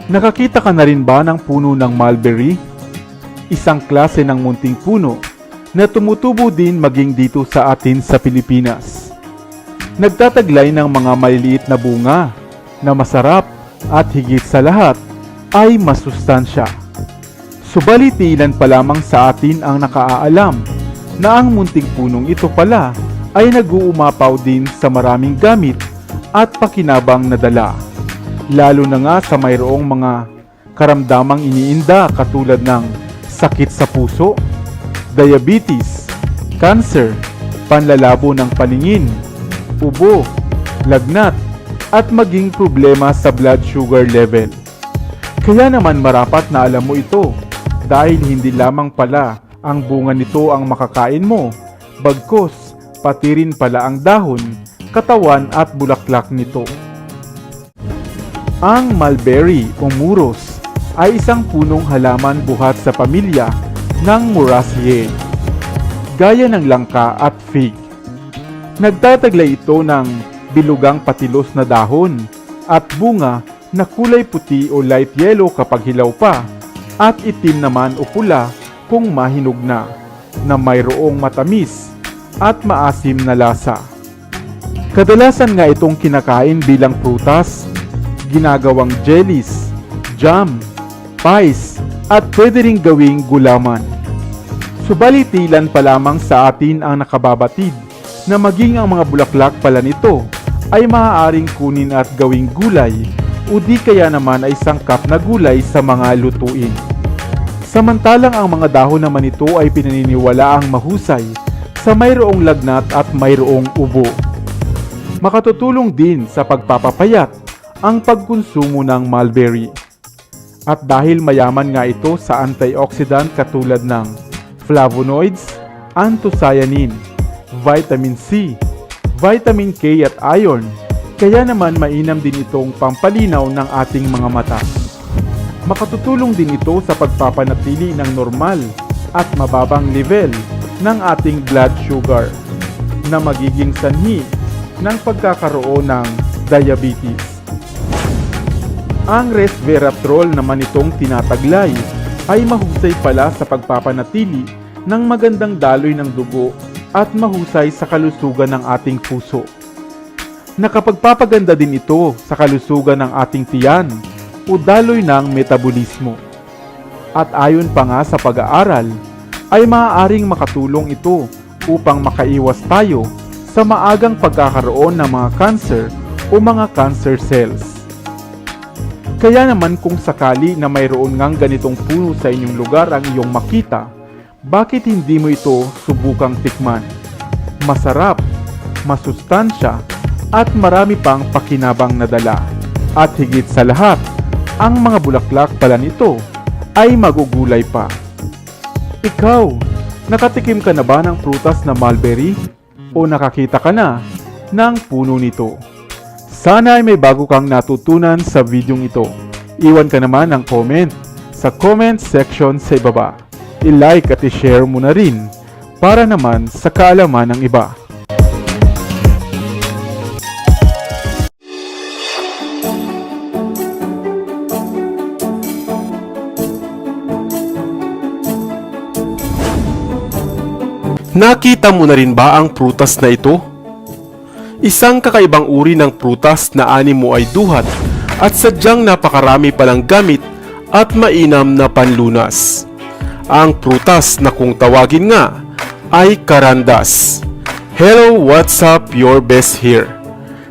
Nakakita ka na rin ba ng puno ng mulberry? Isang klase ng munting puno na tumutubo din maging dito sa atin sa Pilipinas. Nagtataglay ng mga maliliit na bunga na masarap at higit sa lahat ay masustansya. Subalit ilan pa lamang sa atin ang nakaalam na ang munting punong ito pala ay nag-uumapaw din sa maraming gamit at pakinabang na dala. Lalo na nga sa mayroong mga karamdamang iniinda katulad ng sakit sa puso, diabetes, cancer, panlalabo ng paningin, ubo, lagnat, at maging problema sa blood sugar level. Kaya naman marapat na alam mo ito dahil hindi lamang pala ang bunga nito ang makakain mo, bagkus pati rin pala ang dahon, katawan at bulaklak nito. Ang mulberry o muros ay isang punong halaman buhat sa pamilya ng Muraceae, gaya ng langka at fig. Nagtataglay ito ng bilugang patilos na dahon at bunga na kulay puti o light yellow kapag hilaw pa at itim naman o pula kung mahinog na mayroong matamis at maasim na lasa. Kadalasan nga itong kinakain bilang prutas, ginagawang jellies, jam, pies, at pwede ring gawing gulaman. Subalit ilan pa lamang sa atin ang nakababatid na maging ang mga bulaklak pala nito ay maaaring kunin at gawing gulay o di kaya naman ay sangkap na gulay sa mga lutuin. Samantalang ang mga dahon naman nito ay pinaniniwalaang mahusay sa mayroong lagnat at mayroong ubo. Makatutulong din sa pagpapapayat ang pagkonsumo ng mulberry. At dahil mayaman nga ito sa antioxidant katulad ng flavonoids, anthocyanin, vitamin C, vitamin K at iron, kaya naman mainam din itong pampalinaw ng ating mga mata. Makatutulong din ito sa pagpapanatili ng normal at mababang level ng ating blood sugar na magiging sanhi ng pagkakaroon ng diabetes. Ang resveratrol naman itong tinataglay ay mahusay pala sa pagpapanatili ng magandang daloy ng dugo at mahusay sa kalusugan ng ating puso. Nakapagpapaganda din ito sa kalusugan ng ating tiyan o daloy ng metabolismo. At ayon pa nga sa pag-aaral, ay maaaring makatulong ito upang makaiwas tayo sa maagang pagkakaroon ng mga cancer o mga cancer cells. Kaya naman kung sakali na mayroon ngang ganitong puno sa inyong lugar ang iyong makita, bakit hindi mo ito subukang tikman? Masarap, masustansya, at marami pang pakinabang na dala. At higit sa lahat, ang mga bulaklak pala nito ay magugulay pa. Ikaw, nakatikim ka na ba ng prutas na mulberry? O nakakita ka na ng puno nito? Sana ay may bago kang natutunan sa videong ito. Iwan ka naman ng comment sa comment section sa ibaba. I-like at i-share mo na rin para naman sa kaalaman ng iba. Nakita mo na rin ba ang prutas na ito? Isang kakaibang uri ng prutas na ani mo ay duhat at sadyang napakarami palang gamit at mainam na panlunas. Ang prutas na kung tawagin nga ay karandas. Hello, what's up? Your best here.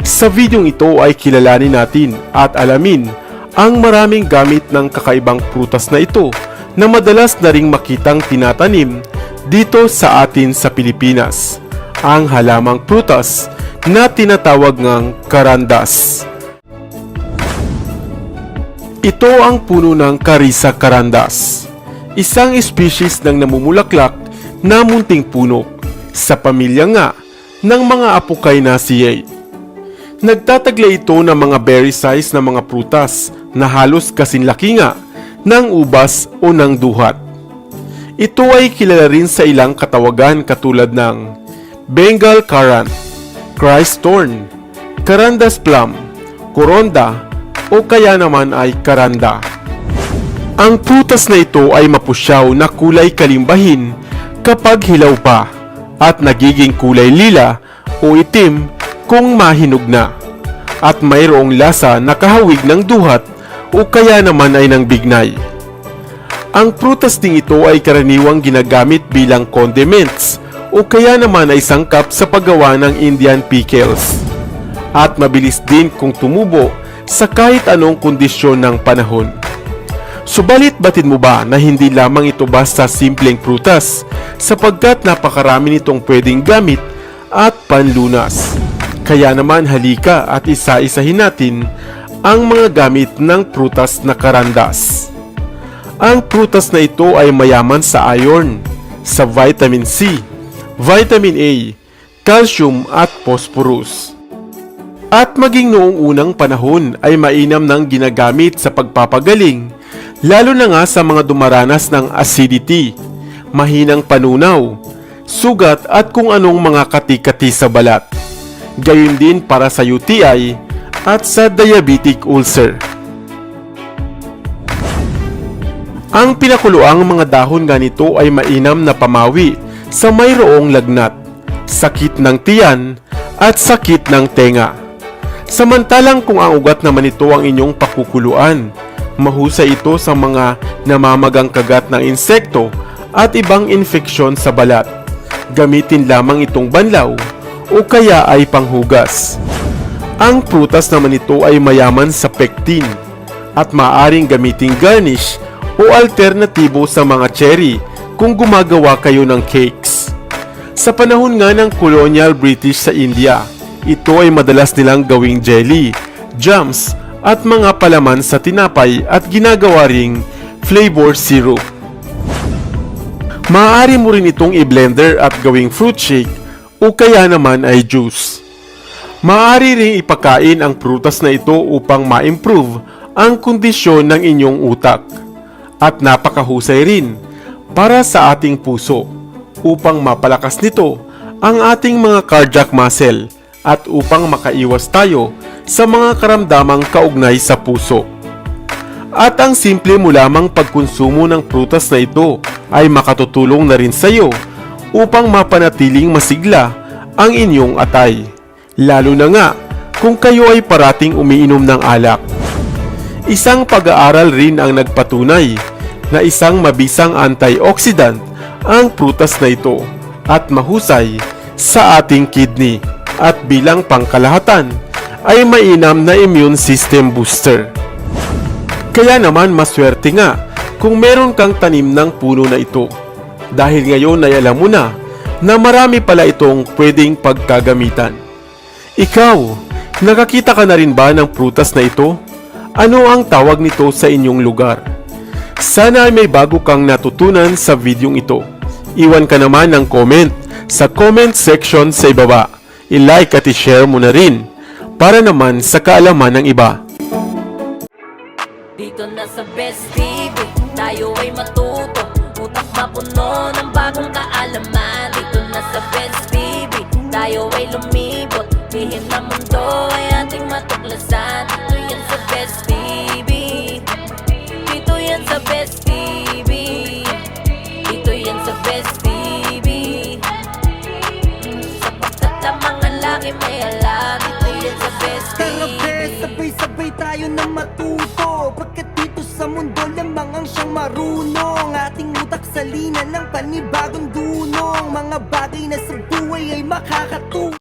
Sa videong ito ay kilalanin natin at alamin ang maraming gamit ng kakaibang prutas na ito na madalas na ring makitang tinatanim dito sa atin sa Pilipinas. Ang halamang prutas na tinatawag ngang karandas. Ito ang puno ng Carissa carandas, isang species ng namumulaklak na munting puno sa pamilya nga ng mga Apocynaceae. Nagtataglay ito ng mga berry size na mga prutas na halos kasinlaki nga ng ubas o ng duhat. Ito ay kilala rin sa ilang katawagan katulad ng Bengal currant, Christ thorn, Carandas plum, Coronda, o kaya naman ay karanda. Ang prutas na ito ay mapusyaw na kulay kalimbahin kapag hilaw pa at nagiging kulay lila o itim kung mahinog na at mayroong lasa na kahawig ng duhat o kaya naman ay ng bignay. Ang prutas ding ito ay karaniwang ginagamit bilang condiments o kaya naman ay sangkap sa paggawa ng Indian pickles at mabilis din kung tumubo sa kahit anong kondisyon ng panahon. Subalit batid mo ba na hindi lamang ito basta simpleng prutas sapagkat napakarami nitong pwedeng gamit at panlunas. Kaya naman halika at isa-isahin natin ang mga gamit ng prutas na karandas. Ang prutas na ito ay mayaman sa iron, sa vitamin C, vitamin A, calcium at phosphorus. At maging noong unang panahon ay mainam nang ginagamit sa pagpapagaling, lalo na nga sa mga dumaranas ng acidity, mahinang panunaw, sugat at kung anong mga kati-kati sa balat. Gayon din para sa UTI at sa diabetic ulcer. Ang pinakuluang mga dahon ganito ay mainam na pamawi sa mayroong lagnat, sakit ng tiyan at sakit ng tenga. Samantalang kung ang ugat naman ito ang inyong pakukuluan, mahusay ito sa mga namamagang kagat ng insekto at ibang infeksyon sa balat. Gamitin lamang itong banlaw o kaya ay panghugas. Ang prutas naman ito ay mayaman sa pectin at maaaring gamiting garnish o alternatibo sa mga cherry kung gumagawa kayo ng cakes. Sa panahon nga ng colonial British sa India, ito ay madalas nilang gawing jelly, jams at mga palaman sa tinapay at ginagawa ring flavor syrup. Maaari mo rin itong i-blender at gawing fruit shake o kaya naman ay juice. Maaari ring ipakain ang prutas na ito upang ma-improve ang kondisyon ng inyong utak. At napakahusay rin para sa ating puso upang mapalakas nito ang ating mga cardiac muscle at upang makaiwas tayo sa mga karamdamang kaugnay sa puso. At ang simple mo lamang pagkonsumo ng prutas na ito ay makatutulong na rin sa iyo upang mapanatiling masigla ang inyong atay. Lalo na nga kung kayo ay parating umiinom ng alak. Isang pag-aaral rin ang nagpatunay na isang mabisang antioxidant ang prutas na ito at mahusay sa ating kidney at bilang pangkalahatan ay mainam na immune system booster. Kaya naman maswerte nga kung meron kang tanim ng puno na ito dahil ngayon ay alam mo na marami pala itong pwedeng pagkagamitan. Ikaw, nakakita ka na rin ba ng prutas na ito? Ano ang tawag nito sa inyong lugar? Sana ay may bago kang natutunan sa videong ito. Iwan ka naman ng comment sa comment section sa ibaba. I-like at i-share mo na rin para naman sa kaalaman ng iba. Dito na sa Best TV, tayo ay matuto. Utak mapuno ng bagong kaalaman. Dito na sa Best TV, tayo ay lumibot. Lihim na mundo ay ating matuklasan. Dito yan sa Best TV. Dito yan sa Best TV. Dito yan sa Best TV. Sapagkat lamang ang laki may alam. Dito yan sa Best TV. Tara bes, sabay-sabay tayo na matuto. Pagkat dito sa mundo lamang ang siyang marunong. Ating utak sa linan ng panibagong dunong. Mga bagay na sa buhay ay makakatulong.